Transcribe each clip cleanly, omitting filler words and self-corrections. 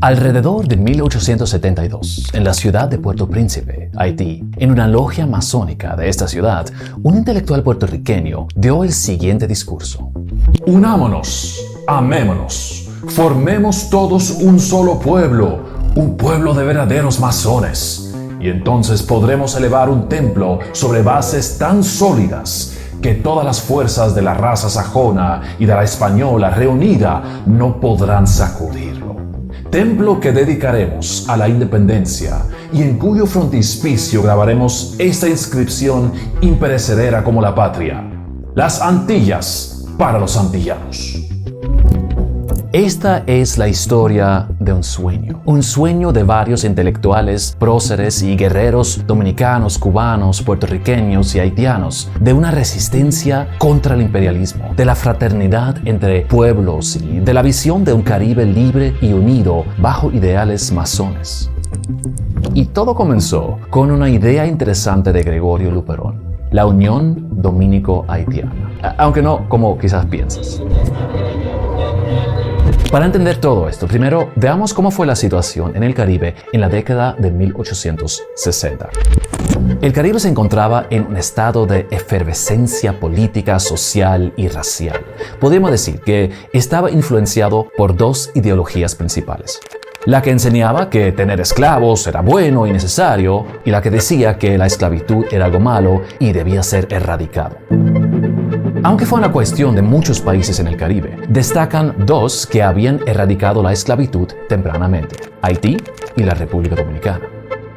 Alrededor de 1872, en la ciudad de Puerto Príncipe, Haití, en una logia masónica de esta ciudad, un intelectual puertorriqueño dio el siguiente discurso. Unámonos, amémonos, formemos todos un solo pueblo, un pueblo de verdaderos masones, y entonces podremos elevar un templo sobre bases tan sólidas que todas las fuerzas de la raza sajona y de la española reunida no podrán sacudirlo. Templo que dedicaremos a la independencia y en cuyo frontispicio grabaremos esta inscripción imperecedera como la patria: las Antillas para los antillanos. Esta es la historia de un sueño de varios intelectuales, próceres y guerreros dominicanos, cubanos, puertorriqueños y haitianos, de una resistencia contra el imperialismo, de la fraternidad entre pueblos y de la visión de un Caribe libre y unido bajo ideales masones. Y todo comenzó con una idea interesante de Gregorio Luperón: la Unión Dominico-Haitiana, aunque no como quizás piensas. Para entender todo esto, primero veamos cómo fue la situación en el Caribe en la década de 1860. El Caribe se encontraba en un estado de efervescencia política, social y racial. Podríamos decir que estaba influenciado por dos ideologías principales: la que enseñaba que tener esclavos era bueno y necesario, y la que decía que la esclavitud era algo malo y debía ser erradicado. Aunque fue una cuestión de muchos países en el Caribe, destacan dos que habían erradicado la esclavitud tempranamente: Haití y la República Dominicana.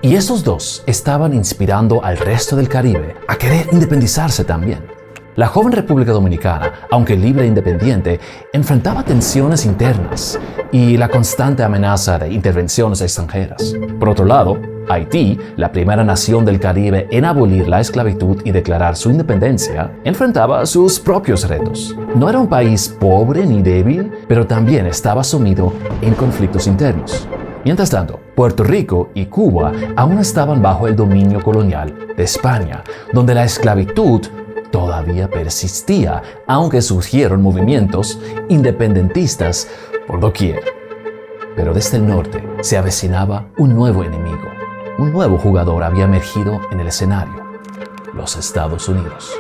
Y estos dos estaban inspirando al resto del Caribe a querer independizarse también. La joven República Dominicana, aunque libre e independiente, enfrentaba tensiones internas y la constante amenaza de intervenciones extranjeras. Por otro lado, Haití, la primera nación del Caribe en abolir la esclavitud y declarar su independencia, enfrentaba sus propios retos. No era un país pobre ni débil, pero también estaba sumido en conflictos internos. Mientras tanto, Puerto Rico y Cuba aún estaban bajo el dominio colonial de España, donde la esclavitud todavía persistía, aunque surgieron movimientos independentistas por doquier. Pero desde el norte se avecinaba un nuevo enemigo. Un nuevo jugador había emergido en el escenario: los Estados Unidos.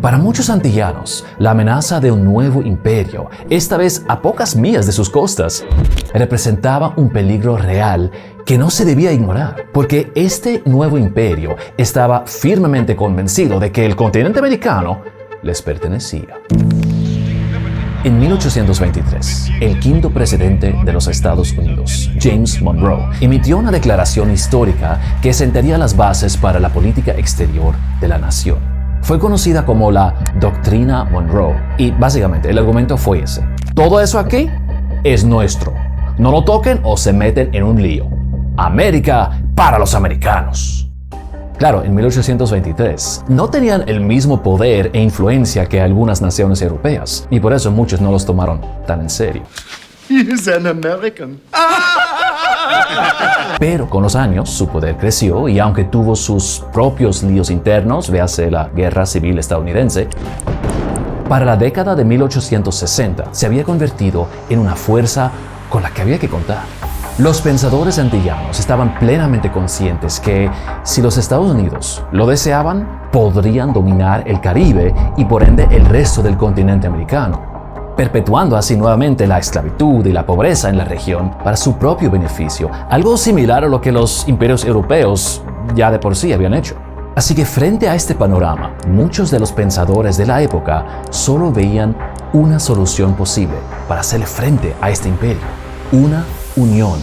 Para muchos antillanos, la amenaza de un nuevo imperio, esta vez a pocas millas de sus costas, representaba un peligro real que no se debía ignorar, porque este nuevo imperio estaba firmemente convencido de que el continente americano les pertenecía. En 1823, el quinto presidente de los Estados Unidos, James Monroe, emitió una declaración histórica que sentaría las bases para la política exterior de la nación. Fue conocida como la Doctrina Monroe, y básicamente el argumento fue ese: todo eso aquí es nuestro. No lo toquen o se meten en un lío. América para los americanos. Claro, en 1823 no tenían el mismo poder e influencia que algunas naciones europeas, y por eso muchos no los tomaron tan en serio. He's an American. Pero con los años su poder creció, y aunque tuvo sus propios líos internos, véase la Guerra Civil Estadounidense, para la década de 1860 se había convertido en una fuerza con la que había que contar. Los pensadores antillanos estaban plenamente conscientes que, si los Estados Unidos lo deseaban, podrían dominar el Caribe y por ende el resto del continente americano, perpetuando así nuevamente la esclavitud y la pobreza en la región para su propio beneficio, algo similar a lo que los imperios europeos ya de por sí habían hecho. Así que frente a este panorama, muchos de los pensadores de la época solo veían una solución posible para hacerle frente a este imperio: una unión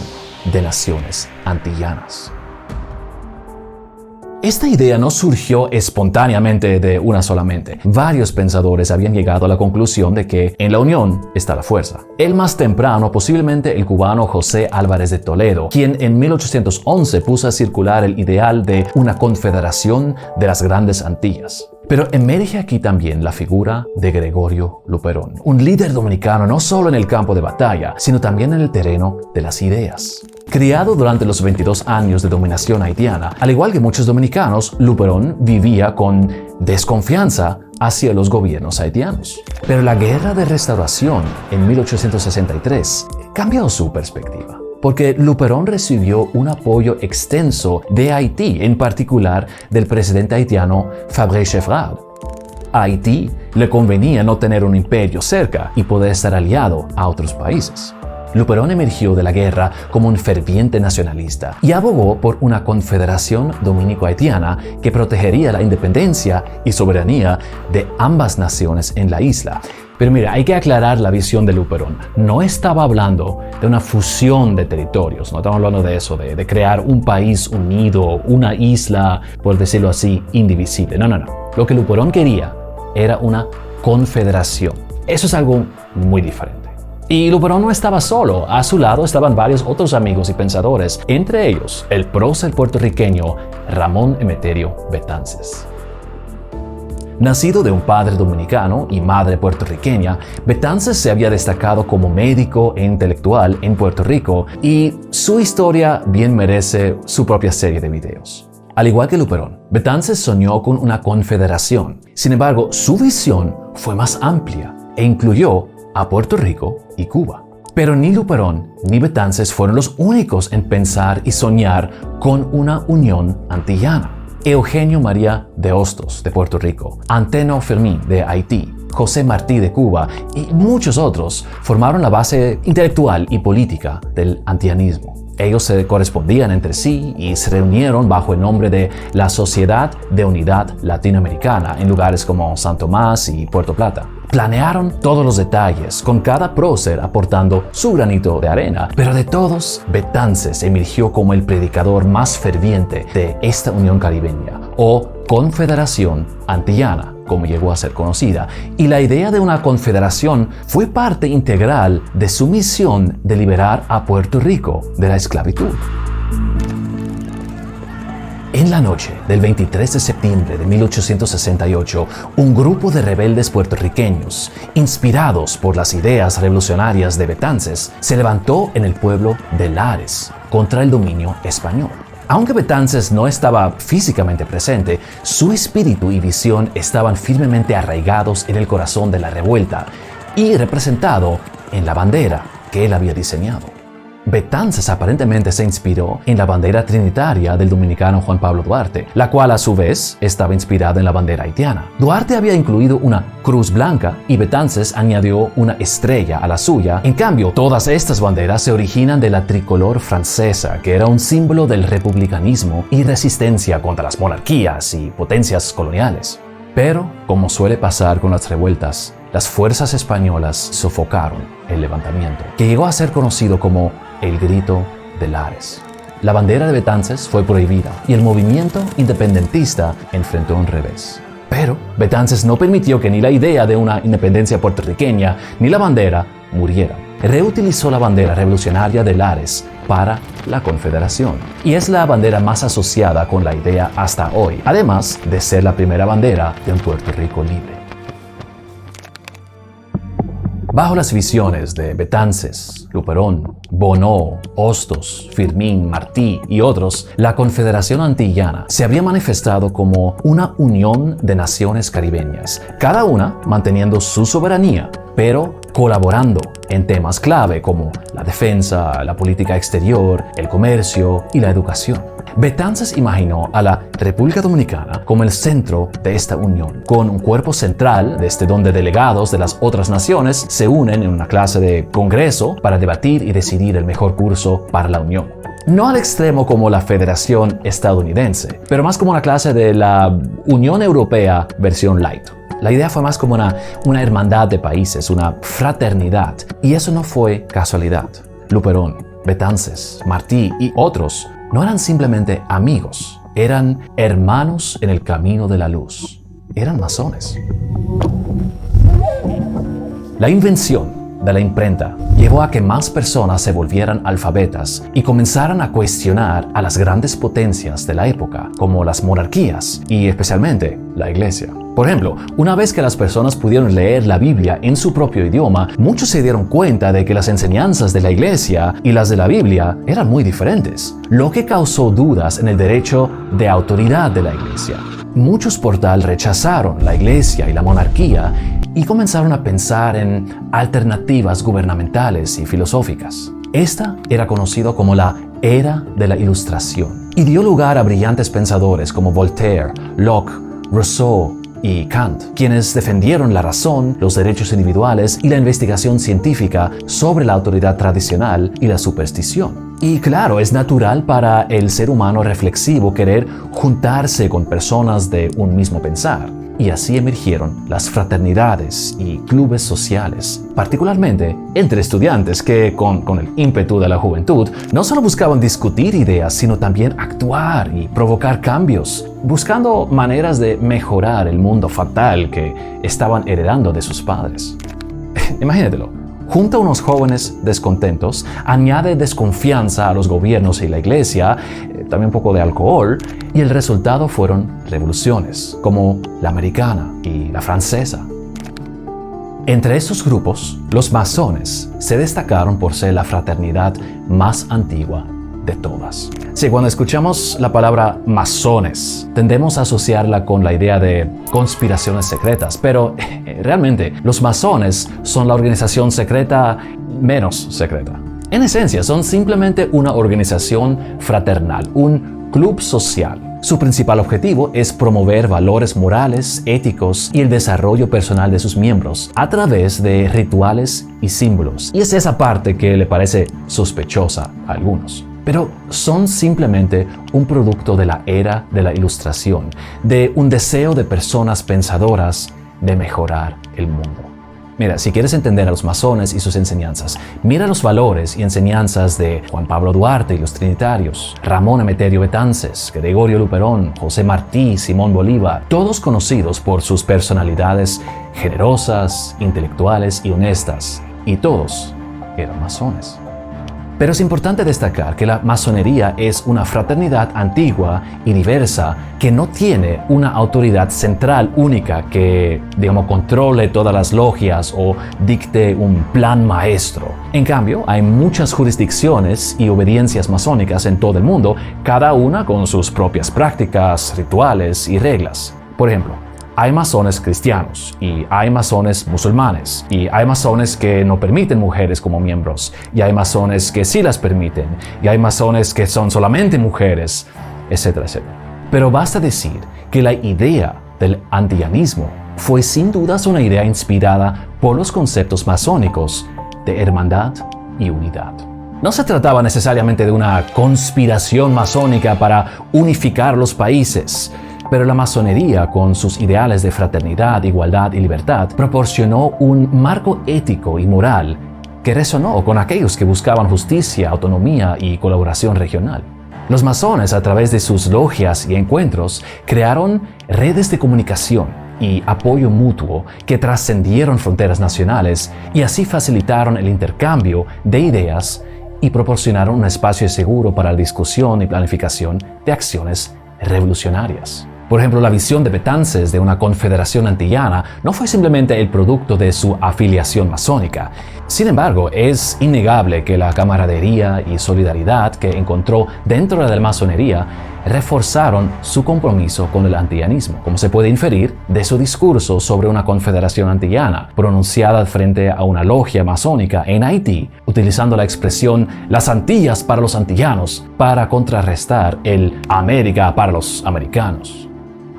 de naciones antillanas. Esta idea no surgió espontáneamente de una sola mente. Varios pensadores habían llegado a la conclusión de que en la unión está la fuerza. El más temprano, posiblemente el cubano José Álvarez de Toledo, quien en 1811 puso a circular el ideal de una confederación de las grandes Antillas. Pero emerge aquí también la figura de Gregorio Luperón, un líder dominicano no solo en el campo de batalla, sino también en el terreno de las ideas. Criado durante los 22 años de dominación haitiana, al igual que muchos dominicanos, Luperón vivía con desconfianza hacia los gobiernos haitianos. Pero la Guerra de Restauración en 1863 cambió su perspectiva, porque Luperón recibió un apoyo extenso de Haití, en particular del presidente haitiano Fabre Chevreul. A Haití le convenía no tener un imperio cerca y poder estar aliado a otros países. Luperón emergió de la guerra como un ferviente nacionalista y abogó por una confederación dominico-haitiana que protegería la independencia y soberanía de ambas naciones en la isla. Pero mira, hay que aclarar la visión de Luperón. No estaba hablando de una fusión de territorios, no estamos hablando de eso, de crear un país unido, una isla, por decirlo así, indivisible. No. Lo que Luperón quería era una confederación. Eso es algo muy diferente. Y Luperón no estaba solo, a su lado estaban varios otros amigos y pensadores, entre ellos el prócer puertorriqueño Ramón Emeterio Betances. Nacido de un padre dominicano y madre puertorriqueña, Betances se había destacado como médico e intelectual en Puerto Rico y su historia bien merece su propia serie de videos. Al igual que Luperón, Betances soñó con una confederación. Sin embargo, su visión fue más amplia e incluyó a Puerto Rico y Cuba. Pero ni Luperón ni Betances fueron los únicos en pensar y soñar con una unión antillana. Eugenio María de Hostos de Puerto Rico, Anteno Fermín de Haití, José Martí de Cuba y muchos otros formaron la base intelectual y política del antillanismo. Ellos se correspondían entre sí y se reunieron bajo el nombre de la Sociedad de Unidad Latinoamericana en lugares como San Tomás y Puerto Plata. Planearon todos los detalles, con cada prócer aportando su granito de arena, pero de todos, Betances emergió como el predicador más ferviente de esta Unión Caribeña, o Confederación Antillana, como llegó a ser conocida, y la idea de una confederación fue parte integral de su misión de liberar a Puerto Rico de la esclavitud. En la noche del 23 de septiembre de 1868, un grupo de rebeldes puertorriqueños, inspirados por las ideas revolucionarias de Betances, se levantó en el pueblo de Lares contra el dominio español. Aunque Betances no estaba físicamente presente, su espíritu y visión estaban firmemente arraigados en el corazón de la revuelta y representado en la bandera que él había diseñado. Betances aparentemente se inspiró en la bandera trinitaria del dominicano Juan Pablo Duarte, la cual a su vez estaba inspirada en la bandera haitiana. Duarte había incluido una cruz blanca y Betances añadió una estrella a la suya. En cambio, todas estas banderas se originan de la tricolor francesa, que era un símbolo del republicanismo y resistencia contra las monarquías y potencias coloniales. Pero, como suele pasar con las revueltas, las fuerzas españolas sofocaron el levantamiento, que llegó a ser conocido como el Grito de Lares. La bandera de Betances fue prohibida y el movimiento independentista enfrentó un revés. Pero Betances no permitió que ni la idea de una independencia puertorriqueña ni la bandera murieran. Reutilizó la bandera revolucionaria de Lares para la Confederación y es la bandera más asociada con la idea hasta hoy, además de ser la primera bandera de un Puerto Rico libre. Bajo las visiones de Betances, Luperón, Bonneau, Hostos, Firmín, Martí y otros, la Confederación Antillana se había manifestado como una unión de naciones caribeñas, cada una manteniendo su soberanía, pero colaborando en temas clave como la defensa, la política exterior, el comercio y la educación. Betances imaginó a la República Dominicana como el centro de esta unión, con un cuerpo central desde donde delegados de las otras naciones se unen en una clase de congreso para debatir y decidir el mejor curso para la unión. No al extremo como la Federación Estadounidense, pero más como una clase de la Unión Europea versión light. La idea fue más como una hermandad de países, una fraternidad, y eso no fue casualidad. Luperón, Betances, Martí y otros no eran simplemente amigos, eran hermanos en el camino de la luz. Eran masones. La invención de la imprenta llevó a que más personas se volvieran alfabetas y comenzaran a cuestionar a las grandes potencias de la época, como las monarquías y especialmente la Iglesia. Por ejemplo, una vez que las personas pudieron leer la Biblia en su propio idioma, muchos se dieron cuenta de que las enseñanzas de la Iglesia y las de la Biblia eran muy diferentes, lo que causó dudas en el derecho de autoridad de la Iglesia. Muchos por tal rechazaron la Iglesia y la monarquía y comenzaron a pensar en alternativas gubernamentales y filosóficas. Esta era conocida como la Era de la Ilustración y dio lugar a brillantes pensadores como Voltaire, Locke, Rousseau y Kant, quienes defendieron la razón, los derechos individuales y la investigación científica sobre la autoridad tradicional y la superstición. Y claro, es natural para el ser humano reflexivo querer juntarse con personas de un mismo pensar. Y así emergieron las fraternidades y clubes sociales, particularmente entre estudiantes que, con el ímpetu de la juventud, no solo buscaban discutir ideas, sino también actuar y provocar cambios, buscando maneras de mejorar el mundo fatal que estaban heredando de sus padres. Imagínatelo. Junta a unos jóvenes descontentos, añade desconfianza a los gobiernos y la iglesia, también un poco de alcohol, y el resultado fueron revoluciones, como la americana y la francesa. Entre estos grupos, los masones se destacaron por ser la fraternidad más antigua de todas. Sí, cuando escuchamos la palabra masones, tendemos a asociarla con la idea de conspiraciones secretas, pero realmente los masones son la organización secreta menos secreta. En esencia, son simplemente una organización fraternal, un club social. Su principal objetivo es promover valores morales, éticos y el desarrollo personal de sus miembros a través de rituales y símbolos. Y es esa parte que le parece sospechosa a algunos. Pero son simplemente un producto de la era de la Ilustración, de un deseo de personas pensadoras de mejorar el mundo. Mira, si quieres entender a los masones y sus enseñanzas, mira los valores y enseñanzas de Juan Pablo Duarte y los Trinitarios, Ramón Emeterio Betances, Gregorio Luperón, José Martí, Simón Bolívar, todos conocidos por sus personalidades generosas, intelectuales y honestas, y todos eran masones. Pero es importante destacar que la masonería es una fraternidad antigua y diversa que no tiene una autoridad central única que, controle todas las logias o dicte un plan maestro. En cambio, hay muchas jurisdicciones y obediencias masónicas en todo el mundo, cada una con sus propias prácticas, rituales y reglas. Por ejemplo, hay masones cristianos y hay masones musulmanes y hay masones que no permiten mujeres como miembros y hay masones que sí las permiten y hay masones que son solamente mujeres, etcétera, etcétera. Pero basta decir que la idea del antillanismo fue sin dudas una idea inspirada por los conceptos masónicos de hermandad y unidad. No se trataba necesariamente de una conspiración masónica para unificar los países, pero la masonería, con sus ideales de fraternidad, igualdad y libertad, proporcionó un marco ético y moral que resonó con aquellos que buscaban justicia, autonomía y colaboración regional. Los masones, a través de sus logias y encuentros, crearon redes de comunicación y apoyo mutuo que trascendieron fronteras nacionales y así facilitaron el intercambio de ideas y proporcionaron un espacio seguro para la discusión y planificación de acciones revolucionarias. Por ejemplo, la visión de Betances de una confederación antillana no fue simplemente el producto de su afiliación masónica. Sin embargo, es innegable que la camaradería y solidaridad que encontró dentro de la masonería reforzaron su compromiso con el antillanismo, como se puede inferir de su discurso sobre una confederación antillana, pronunciada frente a una logia masónica en Haití, utilizando la expresión «las Antillas para los antillanos» para contrarrestar el «América para los americanos».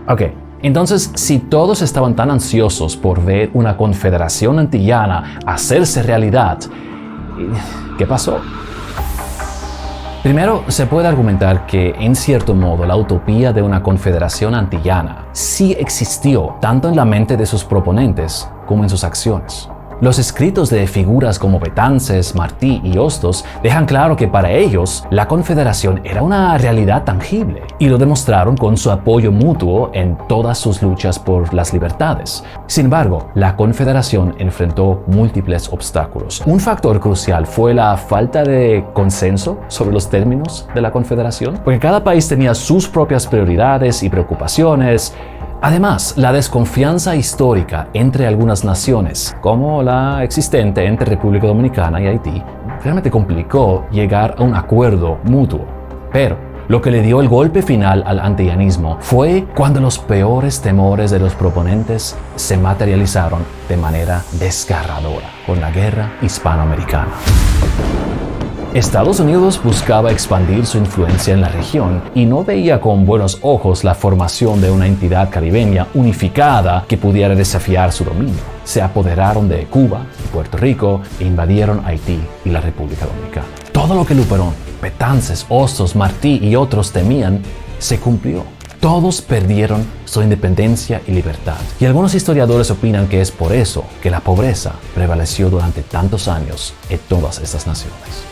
Ok, entonces si todos estaban tan ansiosos por ver una confederación antillana hacerse realidad, ¿qué pasó? Primero, se puede argumentar que, en cierto modo, la utopía de una confederación antillana sí existió tanto en la mente de sus proponentes como en sus acciones. Los escritos de figuras como Betances, Martí y Hostos dejan claro que para ellos la Confederación era una realidad tangible y lo demostraron con su apoyo mutuo en todas sus luchas por las libertades. Sin embargo, la Confederación enfrentó múltiples obstáculos. Un factor crucial fue la falta de consenso sobre los términos de la Confederación, porque cada país tenía sus propias prioridades y preocupaciones. Además, la desconfianza histórica entre algunas naciones, como la existente entre República Dominicana y Haití, realmente complicó llegar a un acuerdo mutuo. Pero lo que le dio el golpe final al antillanismo fue cuando los peores temores de los proponentes se materializaron de manera desgarradora con la Guerra Hispanoamericana. Estados Unidos buscaba expandir su influencia en la región y no veía con buenos ojos la formación de una entidad caribeña unificada que pudiera desafiar su dominio. Se apoderaron de Cuba y Puerto Rico e invadieron Haití y la República Dominicana. Todo lo que Luperón, Betances, Hostos, Martí y otros temían se cumplió. Todos perdieron su independencia y libertad. Y algunos historiadores opinan que es por eso que la pobreza prevaleció durante tantos años en todas estas naciones.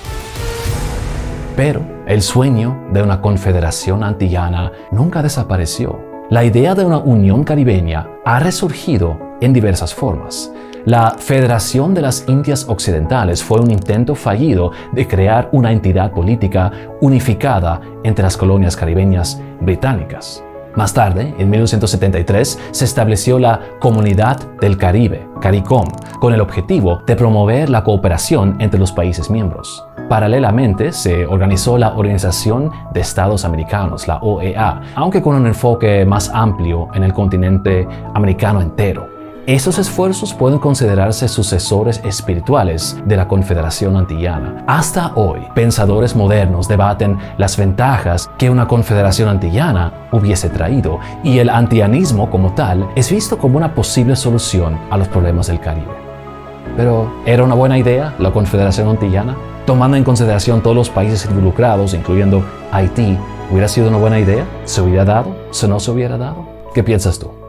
Pero el sueño de una confederación antillana nunca desapareció. La idea de una unión caribeña ha resurgido en diversas formas. La Federación de las Indias Occidentales fue un intento fallido de crear una entidad política unificada entre las colonias caribeñas británicas. Más tarde, en 1973, se estableció la Comunidad del Caribe, CARICOM, con el objetivo de promover la cooperación entre los países miembros. Paralelamente, se organizó la Organización de Estados Americanos, la OEA, aunque con un enfoque más amplio en el continente americano entero. Estos esfuerzos pueden considerarse sucesores espirituales de la Confederación Antillana. Hasta hoy, pensadores modernos debaten las ventajas que una Confederación Antillana hubiese traído, y el antillanismo como tal es visto como una posible solución a los problemas del Caribe. Pero, ¿era una buena idea la Confederación Antillana? Tomando en consideración todos los países involucrados, incluyendo Haití, ¿hubiera sido una buena idea? ¿Se hubiera dado? ¿Se no se hubiera dado? ¿Qué piensas tú?